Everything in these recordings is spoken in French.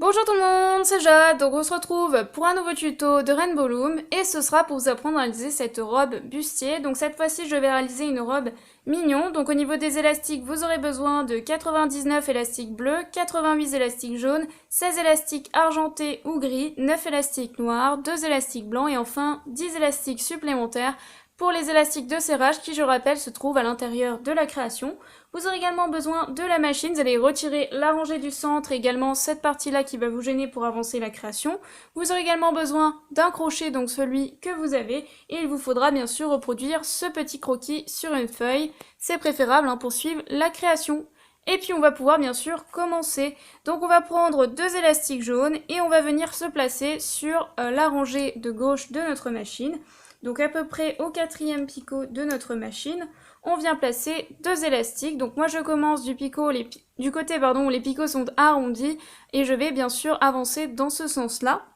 Bonjour tout le monde, c'est Jade, donc on se retrouve pour un nouveau tuto de Rainbow Loom et ce sera pour vous apprendre à réaliser cette robe bustier. Donc cette fois-ci je vais réaliser une robe mignon, donc au niveau des élastiques vous aurez besoin de 99 élastiques bleus, 88 élastiques jaunes, 16 élastiques argentés ou gris, 9 élastiques noirs, 2 élastiques blancs et enfin 10 élastiques supplémentaires pour les élastiques de serrage qui, je le rappelle, se trouvent à l'intérieur de la création. Vous aurez également besoin de la machine, vous allez retirer la rangée du centre et également cette partie-là qui va vous gêner pour avancer la création. Vous aurez également besoin d'un crochet, donc celui que vous avez, et il vous faudra bien sûr reproduire ce petit croquis sur une feuille. C'est préférable pour suivre la création. Et puis on va pouvoir bien sûr commencer. Donc on va prendre 2 élastiques jaunes et on va venir se placer sur la rangée de gauche de notre machine. Donc à peu près au 4e picot de notre machine, on vient placer 2 élastiques. Donc moi je commence du côté où les picots sont arrondis et je vais bien sûr avancer dans ce sens-là.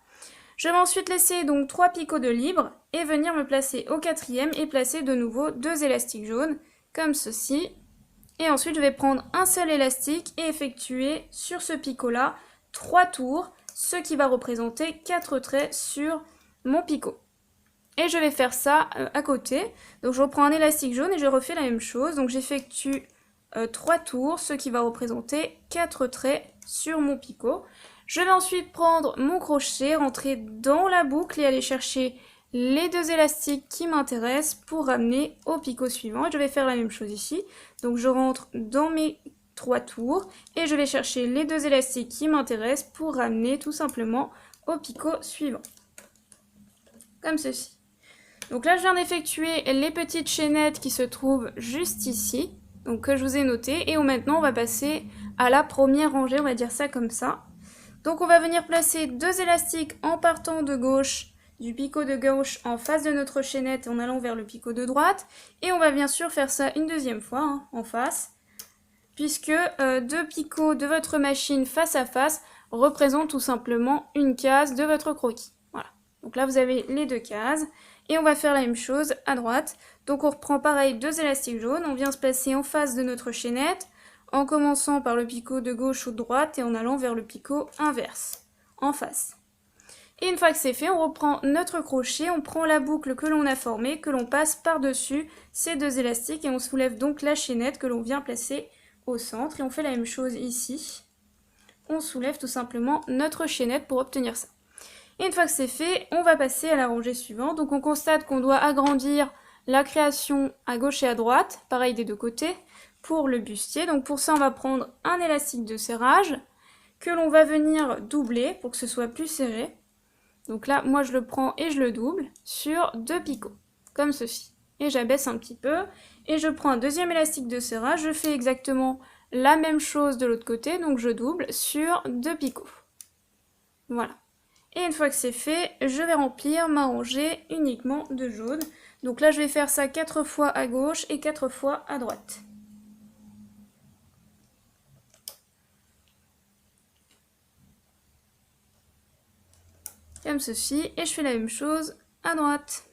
Je vais ensuite laisser donc 3 picots de libre et venir me placer au 4e et placer de nouveau 2 élastiques jaunes comme ceci. Et ensuite je vais prendre un seul élastique et effectuer sur ce picot-là 3 tours, ce qui va représenter 4 traits sur mon picot. Et je vais faire ça à côté. Donc je reprends un élastique jaune et je refais la même chose. Donc j'effectue 3 tours, ce qui va représenter 4 traits sur mon picot. Je vais ensuite prendre mon crochet, rentrer dans la boucle et aller chercher les 2 élastiques qui m'intéressent pour ramener au picot suivant. Et je vais faire la même chose ici. Donc je rentre dans mes 3 tours et je vais chercher les 2 élastiques qui m'intéressent pour ramener tout simplement au picot suivant. Comme ceci. Donc là, je viens d'effectuer les petites chaînettes qui se trouvent juste ici, donc que je vous ai notées. Et maintenant, on va passer à la première rangée, on va dire ça comme ça. Donc on va venir placer 2 élastiques en partant de gauche, du picot de gauche en face de notre chaînette en allant vers le picot de droite. Et on va bien sûr faire ça une deuxième fois, en face, puisque 2 picots de votre machine face à face représentent tout simplement une case de votre croquis. Voilà. Donc là, vous avez les 2 cases. Et on va faire la même chose à droite. Donc on reprend pareil 2 élastiques jaunes, on vient se placer en face de notre chaînette, en commençant par le picot de gauche ou de droite et en allant vers le picot inverse, en face. Et une fois que c'est fait, on reprend notre crochet, on prend la boucle que l'on a formée, que l'on passe par-dessus ces 2 élastiques et on soulève donc la chaînette que l'on vient placer au centre. Et on fait la même chose ici. On soulève tout simplement notre chaînette pour obtenir ça. Et une fois que c'est fait, on va passer à la rangée suivante. Donc on constate qu'on doit agrandir la création à gauche et à droite, pareil des deux côtés, pour le bustier. Donc pour ça, on va prendre un élastique de serrage que l'on va venir doubler pour que ce soit plus serré. Donc là, moi je le prends et je le double sur 2 picots, comme ceci. Et j'abaisse un petit peu et je prends un deuxième élastique de serrage. Je fais exactement la même chose de l'autre côté, donc je double sur 2 picots. Voilà. Et une fois que c'est fait, je vais remplir ma rangée uniquement de jaune. Donc là, je vais faire ça 4 fois à gauche et 4 fois à droite. Comme ceci. Et je fais la même chose à droite.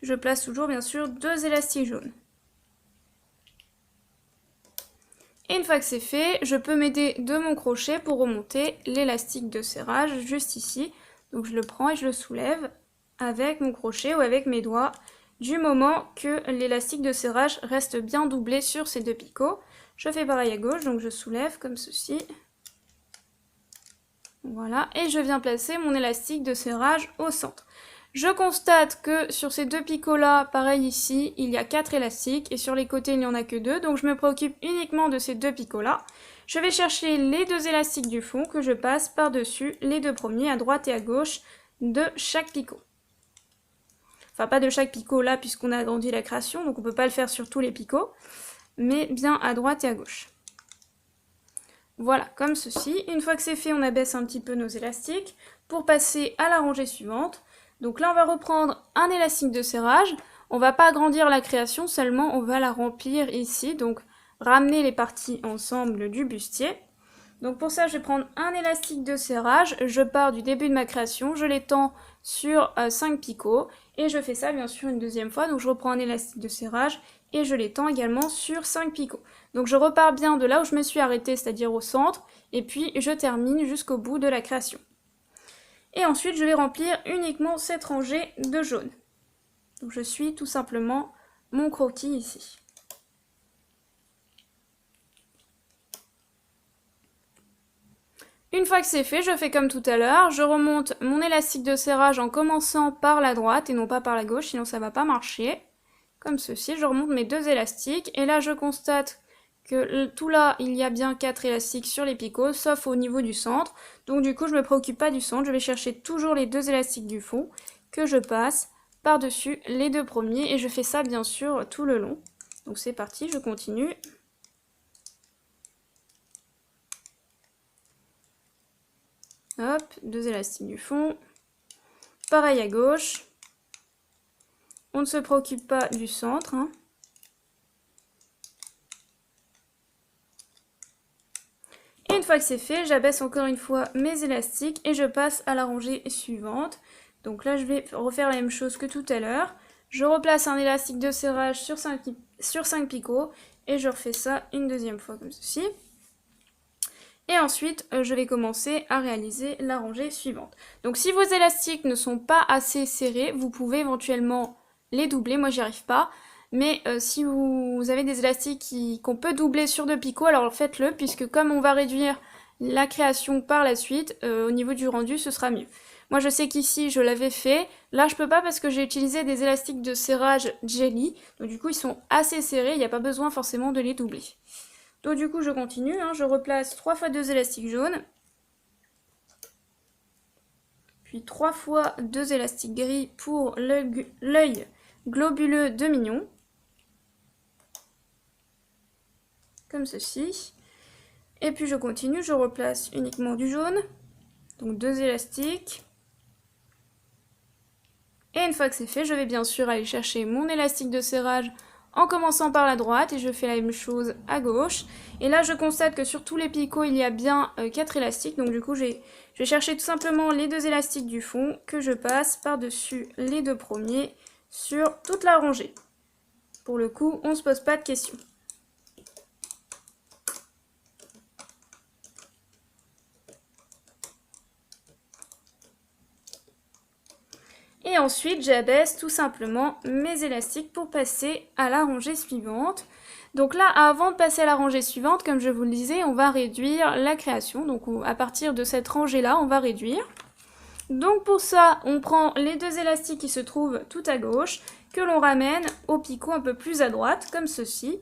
Je place toujours, bien sûr, 2 élastiques jaunes. Et une fois que c'est fait, je peux m'aider de mon crochet pour remonter l'élastique de serrage juste ici. Donc je le prends et je le soulève avec mon crochet ou avec mes doigts du moment que l'élastique de serrage reste bien doublé sur ces 2 picots. Je fais pareil à gauche, donc je soulève comme ceci. Voilà, et je viens placer mon élastique de serrage au centre. Je constate que sur ces 2 picots-là, pareil ici, il y a 4 élastiques et sur les côtés, il n'y en a que 2. Donc je me préoccupe uniquement de ces 2 picots-là. Je vais chercher les 2 élastiques du fond que je passe par-dessus les 2 premiers à droite et à gauche de chaque picot. Enfin, pas de chaque picot là, puisqu'on a agrandi la création, donc on ne peut pas le faire sur tous les picots, mais bien à droite et à gauche. Voilà, comme ceci. Une fois que c'est fait, on abaisse un petit peu nos élastiques pour passer à la rangée suivante. Donc là, on va reprendre un élastique de serrage. On va pas agrandir la création, seulement on va la remplir ici. Donc, ramener les parties ensemble du bustier. Donc pour ça, je vais prendre un élastique de serrage. Je pars du début de ma création, je l'étends sur 5 picots. Et je fais ça bien sûr une deuxième fois, donc je reprends un élastique de serrage et je l'étends également sur 5 picots. Donc je repars bien de là où je me suis arrêtée, c'est-à-dire au centre, et puis je termine jusqu'au bout de la création. Et ensuite je vais remplir uniquement cette rangée de jaune. Donc je suis tout simplement mon croquis ici. Une fois que c'est fait, je fais comme tout à l'heure, je remonte mon élastique de serrage en commençant par la droite et non pas par la gauche, sinon ça va pas marcher. Comme ceci, je remonte mes deux élastiques et là je constate que tout là, il y a bien 4 élastiques sur les picots, sauf au niveau du centre. Donc du coup, je ne me préoccupe pas du centre, je vais chercher toujours les deux élastiques du fond que je passe par-dessus les deux premiers et je fais ça bien sûr tout le long. Donc c'est parti, je continue. Hop, deux élastiques du fond. Pareil à gauche. On ne se préoccupe pas du centre. Hein. Et une fois que c'est fait, j'abaisse encore une fois mes élastiques et je passe à la rangée suivante. Donc là, je vais refaire la même chose que tout à l'heure. Je replace un élastique de serrage sur 5 picots et je refais ça une deuxième fois comme ceci. Et ensuite, je vais commencer à réaliser la rangée suivante. Donc si vos élastiques ne sont pas assez serrés, vous pouvez éventuellement les doubler. Moi, j'y arrive pas. Mais si vous avez des élastiques qu'on peut doubler sur 2 picots, alors faites-le, puisque comme on va réduire la création par la suite, au niveau du rendu, ce sera mieux. Moi, je sais qu'ici, je l'avais fait. Là, je peux pas parce que j'ai utilisé des élastiques de serrage jelly. Donc du coup, ils sont assez serrés, il n'y a pas besoin forcément de les doubler. Donc du coup je continue, hein, je replace 3 fois 2 élastiques jaunes, puis 3 fois 2 élastiques gris pour l'œil globuleux de Mignon, comme ceci. Et puis je continue, je replace uniquement du jaune, donc 2 élastiques. Et une fois que c'est fait, je vais bien sûr aller chercher mon élastique de serrage en commençant par la droite et je fais la même chose à gauche. Et là je constate que sur tous les picots il y a bien 4 élastiques, donc du coup je vais chercher tout simplement les 2 élastiques du fond que je passe par-dessus les 2 premiers sur toute la rangée. Pour le coup, on ne se pose pas de questions. Et ensuite, j'abaisse tout simplement mes élastiques pour passer à la rangée suivante. Donc là, avant de passer à la rangée suivante, comme je vous le disais, on va réduire la création. Donc à partir de cette rangée-là, on va réduire. Donc pour ça, on prend les 2 élastiques qui se trouvent tout à gauche, que l'on ramène au picot un peu plus à droite, comme ceci.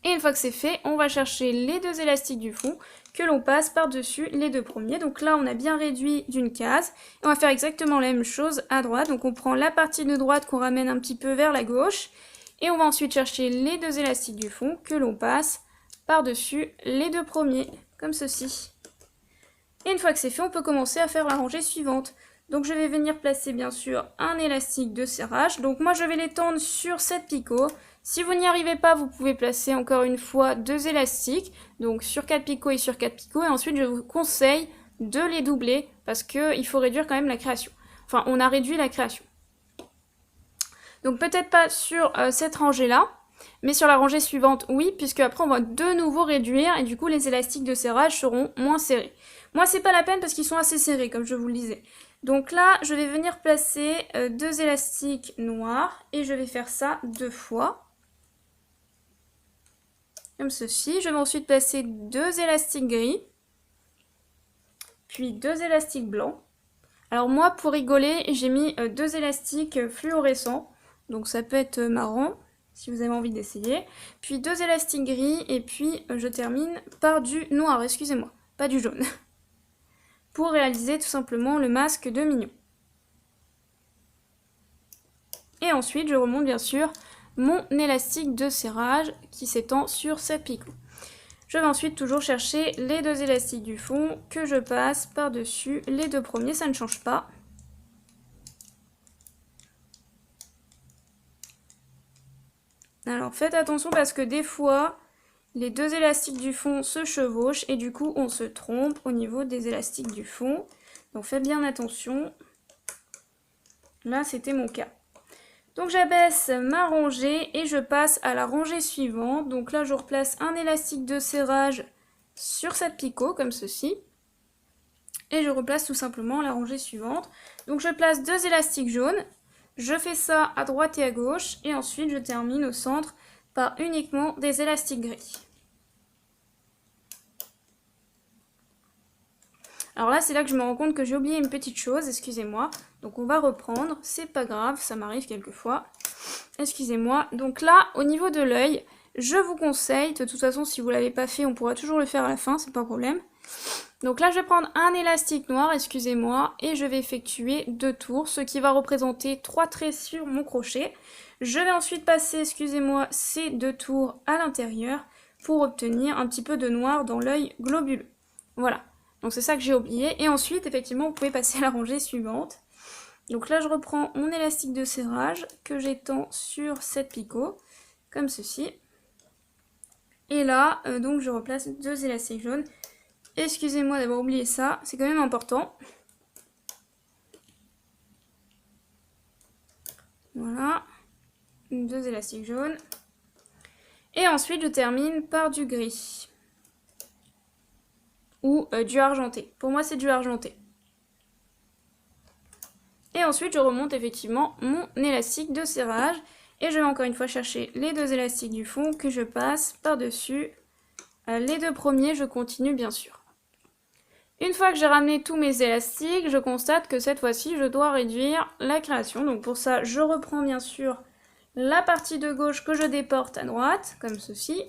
Et une fois que c'est fait, on va chercher les 2 élastiques du fond que l'on passe par-dessus les 2 premiers. Donc là, on a bien réduit d'une case. Et on va faire exactement la même chose à droite. Donc on prend la partie de droite qu'on ramène un petit peu vers la gauche. Et on va ensuite chercher les 2 élastiques du fond que l'on passe par-dessus les 2 premiers, comme ceci. Et une fois que c'est fait, on peut commencer à faire la rangée suivante. Donc je vais venir placer bien sûr un élastique de serrage. Donc moi je vais l'étendre sur 7 picots. Si vous n'y arrivez pas, vous pouvez placer encore une fois 2 élastiques. Donc sur 4 picots et sur 4 picots. Et ensuite je vous conseille de les doubler parce qu'il faut réduire quand même la création. Enfin, on a réduit la création. Donc peut-être pas sur cette rangée-là. Mais sur la rangée suivante, oui, puisque après on va de nouveau réduire et du coup les élastiques de serrage seront moins serrés. Moi c'est pas la peine parce qu'ils sont assez serrés comme je vous le disais. Donc là je vais venir placer 2 élastiques noirs et je vais faire ça 2 fois. Comme ceci. Je vais ensuite placer 2 élastiques gris. Puis 2 élastiques blancs. Alors moi pour rigoler j'ai mis 2 élastiques fluorescents. Donc ça peut être marrant si vous avez envie d'essayer. Puis 2 élastiques gris et puis je termine par du noir, excusez-moi, pas du jaune. Pour réaliser tout simplement le masque de Mignon. Et ensuite je remonte bien sûr mon élastique de serrage qui s'étend sur 7 picots. Je vais ensuite toujours chercher les 2 élastiques du fond que je passe par-dessus les 2 premiers, ça ne change pas. Alors faites attention parce que des fois, les 2 élastiques du fond se chevauchent et du coup on se trompe au niveau des élastiques du fond. Donc faites bien attention. Là, c'était mon cas. Donc j'abaisse ma rangée et je passe à la rangée suivante. Donc là, je replace un élastique de serrage sur cette picot, comme ceci. Et je replace tout simplement la rangée suivante. Donc je place 2 élastiques jaunes. Je fais ça à droite et à gauche. Et ensuite, je termine au centre par uniquement des élastiques gris. Alors là, c'est là que je me rends compte que j'ai oublié une petite chose, excusez-moi. Donc on va reprendre, c'est pas grave, ça m'arrive quelquefois. Excusez-moi. Donc là, au niveau de l'œil, je vous conseille, de toute façon, si vous l'avez pas fait, on pourra toujours le faire à la fin, c'est pas un problème. Donc là, je vais prendre un élastique noir, excusez-moi, et je vais effectuer 2 tours, ce qui va représenter 3 traits sur mon crochet. Je vais ensuite passer, excusez-moi, ces 2 tours à l'intérieur pour obtenir un petit peu de noir dans l'œil globuleux. Voilà. Donc c'est ça que j'ai oublié. Et ensuite, effectivement, vous pouvez passer à la rangée suivante. Donc là, je reprends mon élastique de serrage que j'étends sur cette picot, comme ceci. Et là, donc je replace 2 élastiques jaunes. Excusez-moi d'avoir oublié ça, c'est quand même important. Voilà, 2 élastiques jaunes. Et ensuite, je termine par du gris. Ou du argenté. Pour moi, c'est du argenté. Et ensuite, je remonte effectivement mon élastique de serrage. Et je vais encore une fois chercher les 2 élastiques du fond que je passe par-dessus. Les 2 premiers, je continue bien sûr. Une fois que j'ai ramené tous mes élastiques, je constate que cette fois-ci, je dois réduire la création. Donc pour ça, je reprends bien sûr la partie de gauche que je déporte à droite, comme ceci.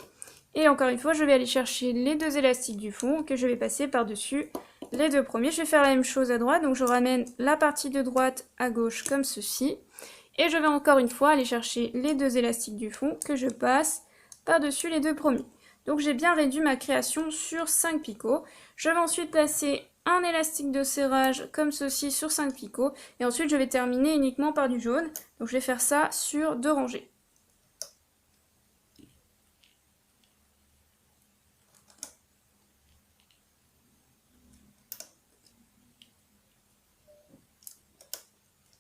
Et encore une fois, je vais aller chercher les 2 élastiques du fond que je vais passer par-dessus les 2 premiers. Je vais faire la même chose à droite, donc je ramène la partie de droite à gauche comme ceci. Et je vais encore une fois aller chercher les 2 élastiques du fond que je passe par-dessus les 2 premiers. Donc j'ai bien réduit ma création sur 5 picots. Je vais ensuite placer un élastique de serrage comme ceci sur 5 picots. Et ensuite je vais terminer uniquement par du jaune. Donc je vais faire ça sur 2 rangées.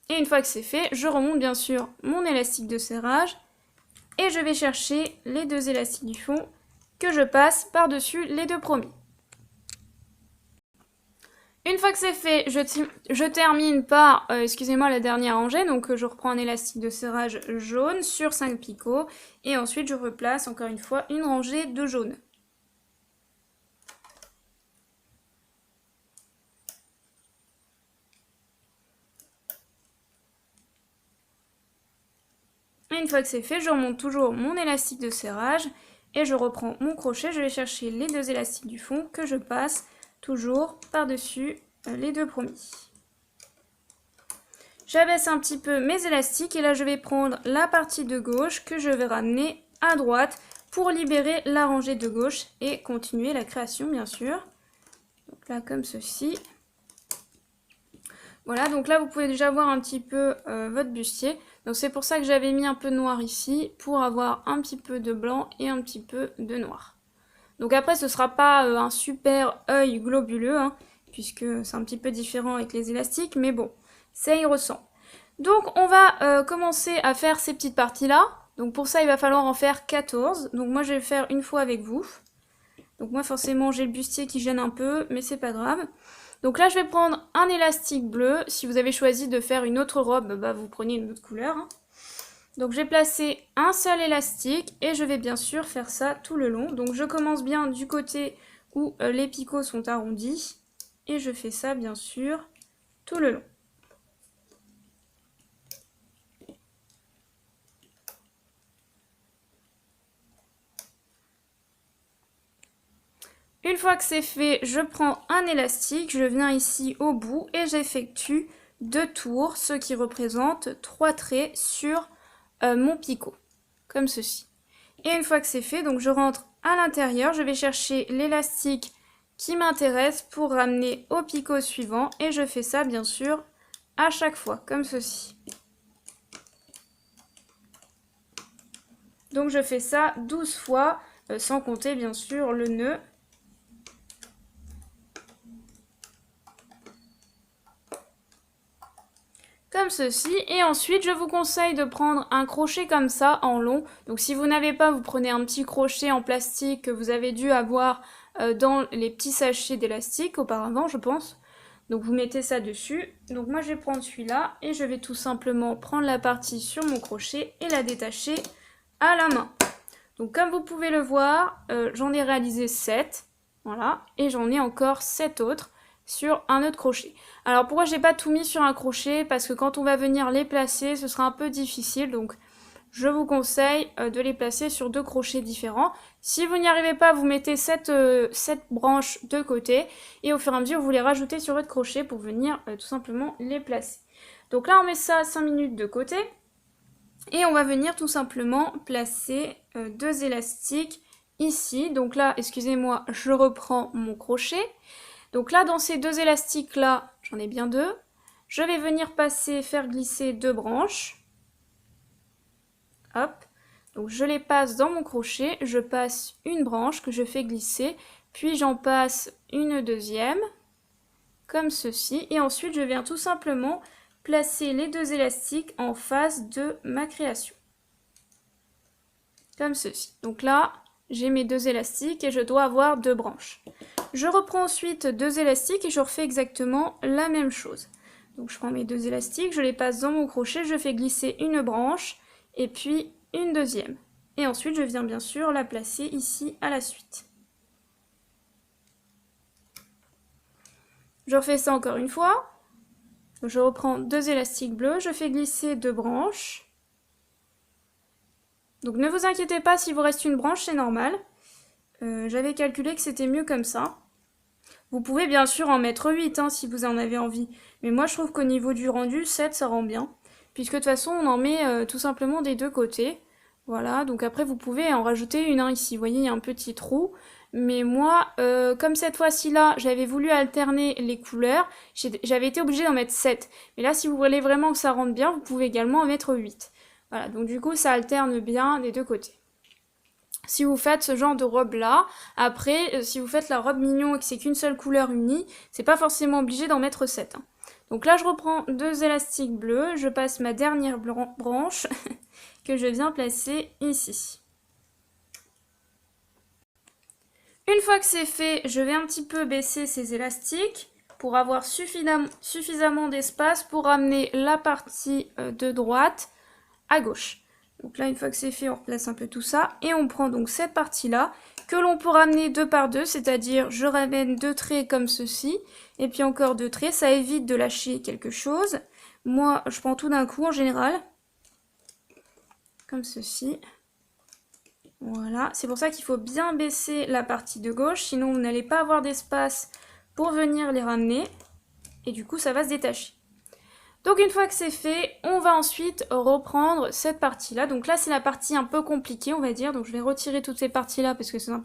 Et une fois que c'est fait, je remonte bien sûr mon élastique de serrage. Et je vais chercher les 2 élastiques du fond que je passe par-dessus les 2 premiers. Une fois que c'est fait, je termine par, excusez-moi, la dernière rangée. Donc je reprends un élastique de serrage jaune sur 5 picots. Et ensuite je replace encore une fois une rangée de jaune. Et une fois que c'est fait, je remonte toujours mon élastique de serrage. Et je reprends mon crochet. Je vais chercher les 2 élastiques du fond que je passe toujours par-dessus les 2 premiers. J'abaisse un petit peu mes élastiques et là je vais prendre la partie de gauche que je vais ramener à droite pour libérer la rangée de gauche et continuer la création bien sûr. Donc là comme ceci. Voilà, donc là vous pouvez déjà voir un petit peu votre bustier. Donc c'est pour ça que j'avais mis un peu de noir ici pour avoir un petit peu de blanc et un petit peu de noir. Donc après ce sera pas un super œil globuleux hein, puisque c'est un petit peu différent avec les élastiques, mais bon, ça y ressemble. Donc on va commencer à faire ces petites parties là. Donc pour ça il va falloir en faire 14. Donc moi je vais le faire une fois avec vous. Donc moi forcément j'ai le bustier qui gêne un peu, mais c'est pas grave. Donc là je vais prendre un élastique bleu. Si vous avez choisi de faire une autre robe, bah, vous prenez une autre couleur. Hein. Donc j'ai placé un seul élastique et je vais bien sûr faire ça tout le long. Donc je commence bien du côté où les picots sont arrondis. Et je fais ça bien sûr tout le long. Une fois que c'est fait, je prends un élastique, je viens ici au bout et j'effectue 2 tours, ce qui représente 3 traits sur mon picot, comme ceci. Et une fois que c'est fait, donc je rentre à l'intérieur, je vais chercher l'élastique qui m'intéresse pour ramener au picot suivant et je fais ça bien sûr à chaque fois, comme ceci. Donc je fais ça 12 fois, sans compter bien sûr le nœud. Comme comme ceci. Et ensuite, je vous conseille de prendre un crochet comme ça, en long. Donc si vous n'avez pas, vous prenez un petit crochet en plastique que vous avez dû avoir dans les petits sachets d'élastique auparavant, je pense. Donc vous mettez ça dessus. Donc moi je vais prendre celui-là et je vais tout simplement prendre la partie sur mon crochet et la détacher à la main. Donc comme vous pouvez le voir, j'en ai réalisé 7. Voilà. Et j'en ai encore 7 autres sur un autre crochet. Alors pourquoi j'ai pas tout mis sur un crochet? Parce que quand on va venir les placer, ce sera un peu difficile. Donc je vous conseille de les placer sur 2 crochets différents. Si vous n'y arrivez pas, vous mettez cette branche de côté et au fur et à mesure, vous les rajoutez sur votre crochet pour venir tout simplement les placer. Donc là, on met ça 5 minutes de côté et on va venir tout simplement placer 2 élastiques ici. Donc là, excusez-moi, je reprends mon crochet. Donc là, dans ces 2 élastiques-là, j'en ai bien 2. Je vais venir faire glisser 2 branches. Hop, donc je les passe dans mon crochet, je passe une branche que je fais glisser, puis j'en passe une deuxième, comme ceci, et ensuite je viens tout simplement placer les 2 élastiques en face de ma création. Comme ceci. Donc là, j'ai mes 2 élastiques et je dois avoir 2 branches. Je reprends ensuite 2 élastiques et je refais exactement la même chose. Donc je prends mes 2 élastiques, je les passe dans mon crochet, je fais glisser une branche, et puis une deuxième. Et ensuite, je viens bien sûr la placer ici à la suite. Je refais ça encore une fois. Je reprends 2 élastiques bleus, je fais glisser 2 branches. Donc ne vous inquiétez pas, s'il vous reste une branche, c'est normal. J'avais calculé que c'était mieux comme ça. Vous pouvez bien sûr en mettre 8 si vous en avez envie. Mais moi, je trouve qu'au niveau du rendu, 7, ça rend bien. Puisque de toute façon, on en met tout simplement des 2 côtés. Voilà, donc après, vous pouvez en rajouter une ici. Vous voyez, il y a un petit trou. Mais moi, comme cette fois-ci là, j'avais voulu alterner les couleurs, j'avais été obligée d'en mettre 7. Mais là, si vous voulez vraiment que ça rentre bien, vous pouvez également en mettre 8. Voilà, donc du coup, ça alterne bien des 2 côtés. Si vous faites ce genre de robe là, après, si vous faites la robe mignon et que c'est qu'une seule couleur unie, c'est pas forcément obligé d'en mettre 7. Donc là, je reprends 2 élastiques bleus, je passe ma dernière branche que je viens placer ici. Une fois que c'est fait, je vais un petit peu baisser ces élastiques pour avoir suffisamment d'espace pour ramener la partie de droite à gauche. Donc là, une fois que c'est fait, on replace un peu tout ça. Et on prend donc cette partie-là, que l'on peut ramener 2 par 2, c'est-à-dire je ramène 2 traits comme ceci, et puis encore 2 traits, ça évite de lâcher quelque chose. Moi, je prends tout d'un coup en général, comme ceci. Voilà, c'est pour ça qu'il faut bien baisser la partie de gauche, sinon vous n'allez pas avoir d'espace pour venir les ramener, et du coup ça va se détacher. Donc une fois que c'est fait, on va ensuite reprendre cette partie-là. Donc là, c'est la partie un peu compliquée, on va dire. Donc je vais retirer toutes ces parties-là parce que c'est un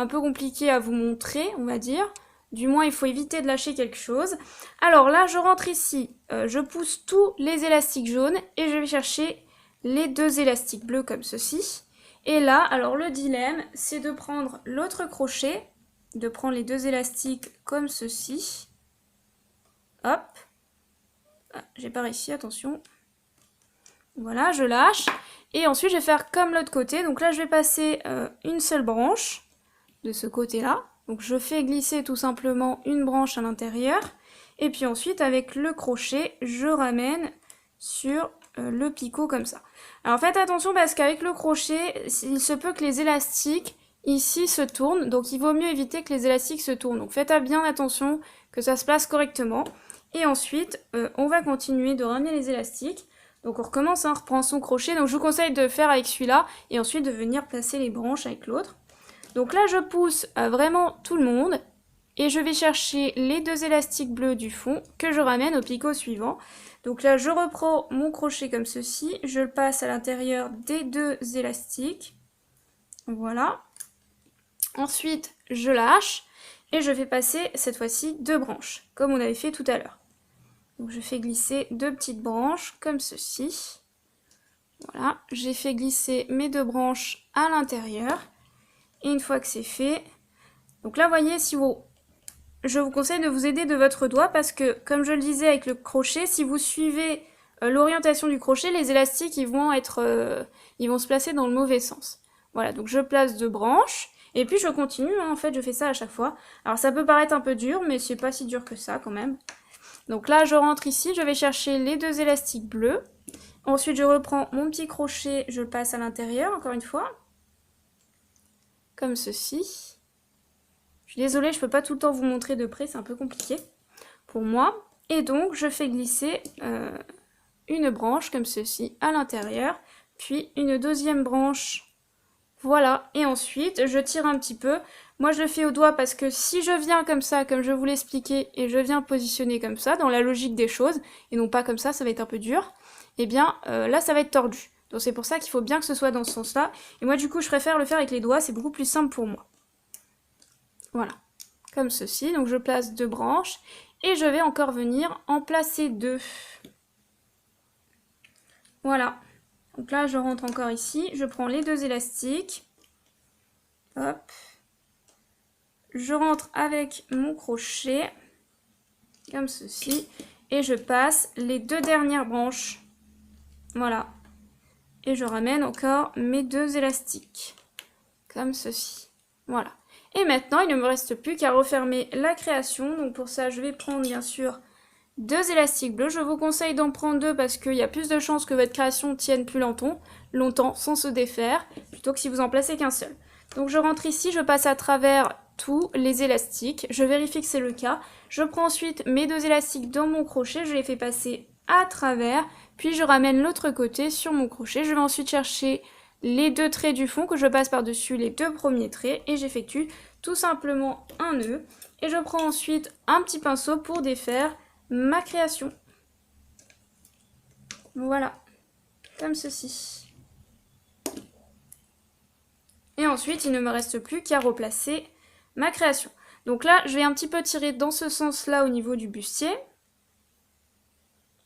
peu compliqué à vous montrer, on va dire. Du moins, il faut éviter de lâcher quelque chose. Alors là, je rentre ici, je pousse tous les élastiques jaunes et je vais chercher les 2 élastiques bleus comme ceci. Et là, alors le dilemme, c'est de prendre l'autre crochet, de prendre les 2 élastiques comme ceci. Hop. Ah, j'ai pas réussi, attention. Voilà, je lâche. Et ensuite, je vais faire comme l'autre côté. Donc là, je vais passer une seule branche de ce côté-là. Donc je fais glisser tout simplement une branche à l'intérieur. Et puis ensuite, avec le crochet, je ramène sur le picot comme ça. Alors faites attention parce qu'avec le crochet, il se peut que les élastiques ici se tournent. Donc il vaut mieux éviter que les élastiques se tournent. Donc faites bien attention que ça se place correctement. Et ensuite, on va continuer de ramener les élastiques. Donc on recommence, on reprend son crochet. Donc je vous conseille de faire avec celui-là et ensuite de venir placer les branches avec l'autre. Donc là, je pousse vraiment tout le monde. Et je vais chercher les 2 élastiques bleus du fond que je ramène au picot suivant. Donc là, je reprends mon crochet comme ceci. Je le passe à l'intérieur des 2 élastiques. Voilà. Ensuite, je lâche. Et je vais passer cette fois-ci 2 branches, comme on avait fait tout à l'heure. Donc je fais glisser 2 petites branches, comme ceci. Voilà, j'ai fait glisser mes 2 branches à l'intérieur. Et une fois que c'est fait, donc là, vous voyez, je vous conseille de vous aider de votre doigt parce que, comme je le disais avec le crochet, si vous suivez l'orientation du crochet, les élastiques ils vont se placer dans le mauvais sens. Voilà, donc je place 2 branches, et puis je continue, hein, en fait je fais ça à chaque fois. Alors ça peut paraître un peu dur, mais c'est pas si dur que ça quand même. Donc là je rentre ici, je vais chercher les 2 élastiques bleus. Ensuite je reprends mon petit crochet, je le passe à l'intérieur encore une fois. Comme ceci. Je suis désolée, je peux pas tout le temps vous montrer de près, c'est un peu compliqué pour moi. Et donc je fais glisser une branche comme ceci à l'intérieur, puis une deuxième branche, voilà, et ensuite je tire un petit peu. Moi je le fais au doigt parce que si je viens comme ça, comme je vous l'expliquais, et je viens positionner comme ça, dans la logique des choses, et non pas comme ça va être un peu dur, et bien là ça va être tordu. Donc c'est pour ça qu'il faut bien que ce soit dans ce sens-là, et moi du coup je préfère le faire avec les doigts, c'est beaucoup plus simple pour moi. Voilà, comme ceci, donc je place 2 branches, et je vais encore venir en placer 2. Voilà, donc là je rentre encore ici, je prends les 2 élastiques, hop, je rentre avec mon crochet, comme ceci, et je passe les 2 dernières branches, voilà, et je ramène encore mes 2 élastiques, comme ceci, voilà. Et maintenant il ne me reste plus qu'à refermer la création, donc pour ça je vais prendre bien sûr 2 élastiques bleus, je vous conseille d'en prendre 2 parce qu'il y a plus de chances que votre création tienne plus longtemps sans se défaire, plutôt que si vous en placez qu'un seul. Donc je rentre ici, je passe à travers tous les élastiques, je vérifie que c'est le cas. Je prends ensuite mes 2 élastiques dans mon crochet, je les fais passer à travers, puis je ramène l'autre côté sur mon crochet. Je vais ensuite chercher les 2 traits du fond que je passe par-dessus les 2 premiers traits et j'effectue tout simplement un nœud. Et je prends ensuite un petit pinceau pour défaire ma création. Voilà, comme ceci. Et ensuite, il ne me reste plus qu'à replacer ma création. Donc là, je vais un petit peu tirer dans ce sens-là au niveau du bustier.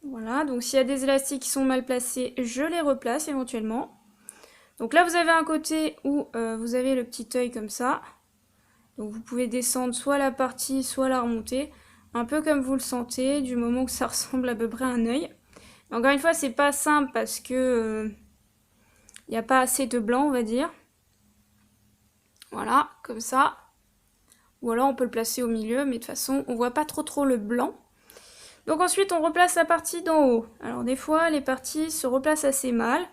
Voilà, donc s'il y a des élastiques qui sont mal placés, je les replace éventuellement. Donc là, vous avez un côté où vous avez le petit œil comme ça. Donc vous pouvez descendre soit la partie, soit la remonter. Un peu comme vous le sentez, du moment que ça ressemble à peu près à un œil. Encore une fois, c'est pas simple parce que il n'y a pas assez de blanc, on va dire. Voilà, comme ça. Ou alors on peut le placer au milieu, mais de toute façon, on voit pas trop le blanc. Donc ensuite, on replace la partie d'en haut. Alors des fois, les parties se replacent assez mal.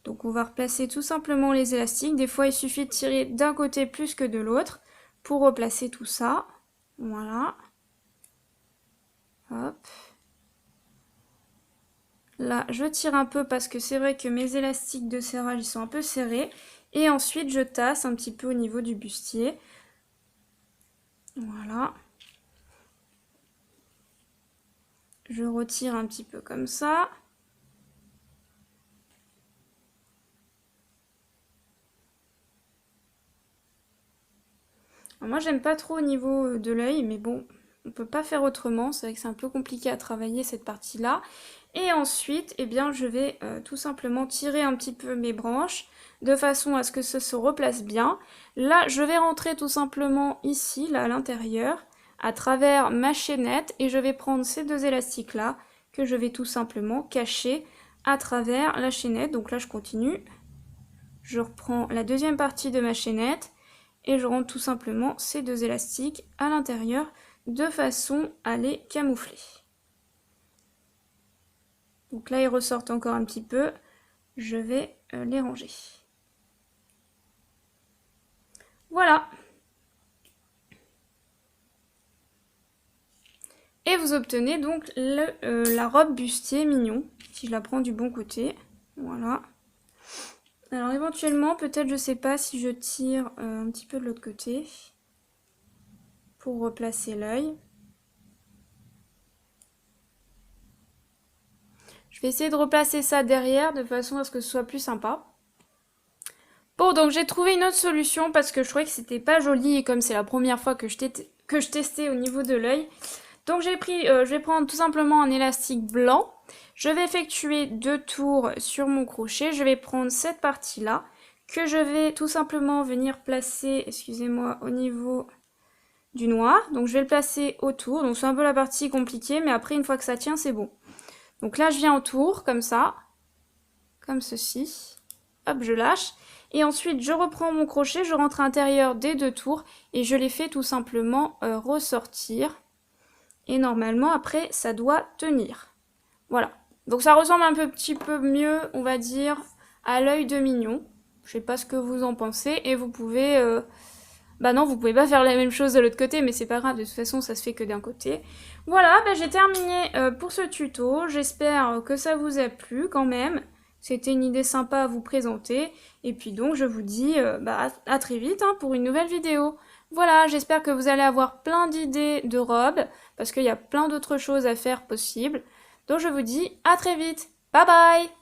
Donc on va replacer tout simplement les élastiques. Des fois, il suffit de tirer d'un côté plus que de l'autre pour replacer tout ça. Voilà. Hop. Là, je tire un peu parce que c'est vrai que mes élastiques de serrage, ils sont un peu serrés. Et ensuite, je tasse un petit peu au niveau du bustier. Voilà. Je retire un petit peu comme ça. Alors moi, j'aime pas trop au niveau de l'œil, mais bon, on peut pas faire autrement. C'est vrai que c'est un peu compliqué à travailler cette partie-là. Et ensuite, eh bien, je vais tout simplement tirer un petit peu mes branches de façon à ce que ça se replace bien. Là, je vais rentrer tout simplement ici, là, à l'intérieur, à travers ma chaînette, et je vais prendre ces 2 élastiques-là que je vais tout simplement cacher à travers la chaînette. Donc là, je continue. Je reprends la deuxième partie de ma chaînette et je rentre tout simplement ces 2 élastiques à l'intérieur de façon à les camoufler. Donc là, ils ressortent encore un petit peu. Je vais les ranger. Voilà. Et vous obtenez donc la robe bustier mignon, si je la prends du bon côté. Voilà. Alors éventuellement, peut-être, je sais pas si je tire un petit peu de l'autre côté pour replacer l'œil. Je vais essayer de replacer ça derrière de façon à ce que ce soit plus sympa. Bon, donc j'ai trouvé une autre solution parce que je trouvais que c'était pas joli et comme c'est la première fois que je testais au niveau de l'œil. Donc je vais prendre tout simplement un élastique blanc. Je vais effectuer 2 tours sur mon crochet. Je vais prendre cette partie-là que je vais tout simplement venir placer, excusez-moi, au niveau du noir. Donc je vais le placer autour. Donc c'est un peu la partie compliquée, mais après une fois que ça tient, c'est bon. Donc là, je viens autour, comme ça, comme ceci. Hop, je lâche. Et ensuite, je reprends mon crochet, je rentre à l'intérieur des 2 tours et je les fais tout simplement ressortir. Et normalement, après, ça doit tenir. Voilà. Donc ça ressemble un petit peu mieux, on va dire, à l'œil de Mignon. Je sais pas ce que vous en pensez. Et vous pouvez... Bah non, vous pouvez pas faire la même chose de l'autre côté, mais c'est pas grave, de toute façon, ça se fait que d'un côté. Voilà, bah j'ai terminé pour ce tuto. J'espère que ça vous a plu quand même. C'était une idée sympa à vous présenter. Et puis donc, je vous dis à très vite hein, pour une nouvelle vidéo. Voilà, j'espère que vous allez avoir plein d'idées de robes, parce qu'il y a plein d'autres choses à faire possibles. Donc je vous dis à très vite. Bye bye!